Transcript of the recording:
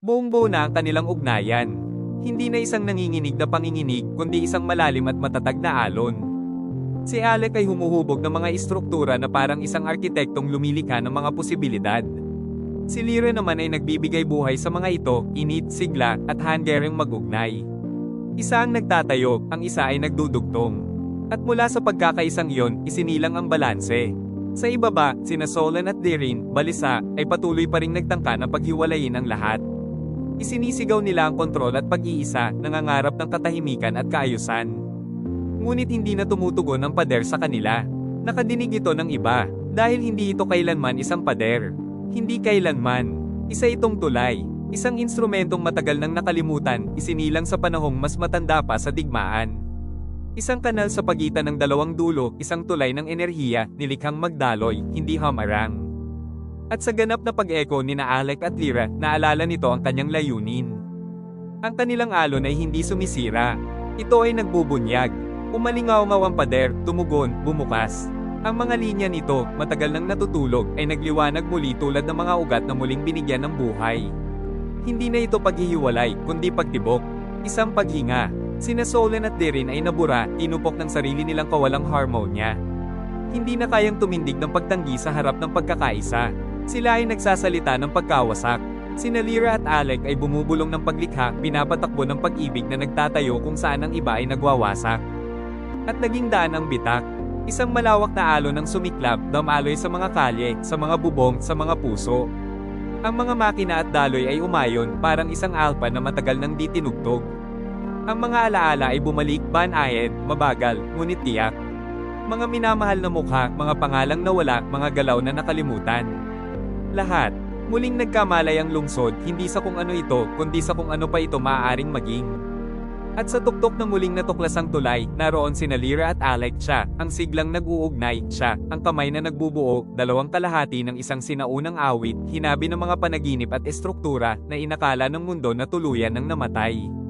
Buong-buo na ang kanilang ugnayan. Hindi na isang nanginginig na panginginig, kundi isang malalim at matatag na alon. Si Alec ay humuhubog ng mga istruktura na parang isang arkitektong lumilikha ng mga posibilidad. Si Lyra naman ay nagbibigay buhay sa mga ito, init, sigla, at hanggang mag-ugnay. Isa ang nagtatayo, ang isa ay nagdudugtong. At mula sa pagkakaisang iyon, isinilang ang balanse. Sa ibaba, sina Solan at Darren, balisa, ay patuloy pa ring nagtangka na paghiwalayin ang lahat. Isinisigaw nila ang kontrol at pag-iisa, nangangarap ng katahimikan at kaayusan. Ngunit hindi na tumutugon ang pader sa kanila. Nakadinig ito ng iba, dahil hindi ito kailanman isang pader. Hindi kailanman. Isa itong tulay. Isang instrumentong matagal nang nakalimutan, isinilang sa panahong mas matanda pa sa digmaan. Isang kanal sa pagitan ng dalawang dulo, isang tulay ng enerhiya, nilikhang magdaloy, hindi hamarang. At sa ganap na pag-echo ni Alec at Lyra, naalala nito ang kanyang layunin. Ang kanilang alon ay hindi sumisira. Ito ay nagbubunyag. Umalingaw-ngaw ang pader, tumugon, bumukas. Ang mga linya nito, matagal nang natutulog, ay nagliwanag muli tulad ng mga ugat na muling binigyan ng buhay. Hindi na ito paghihiwalay, kundi pagtibok. Isang paghinga. Sina Solan at Darren ay nabura, tinupok ng sarili nilang kawalang harmonya. Hindi na kayang tumindig ng pagtanggi sa harap ng pagkakaisa. Sila ay nagsasalita ng pagkawasak. Sina Lyra at Alec ay bumubulong ng paglikha, pinapatakbo ng pag-ibig na nagtatayo kung saan ang iba ay nagwawasak. At naging daan ang bitak. Isang malawak na alon ng sumiklab, damaloy sa mga kalye, sa mga bubong, sa mga puso. Ang mga makina at daloy ay umayon, parang isang alpa na matagal nang di tinugtog. Ang mga alaala ay bumalik, banayad, mabagal, ngunit tiyak. Mga minamahal na mukha, mga pangalang nawala, mga galaw na nakalimutan. Lahat, muling nagkamalay ang lungsod, hindi sa kung ano ito, kundi sa kung ano pa ito maaaring maging. At sa tuktok ng muling natuklasang tulay, naroon sina Lyra at Alec, siya, ang siglang nag-uugnay, siya, ang kamay na nagbubuo, dalawang kalahati ng isang sinaunang awit, hinabi ng mga panaginip at estruktura, na inakala ng mundo na tuluyan ng namatay.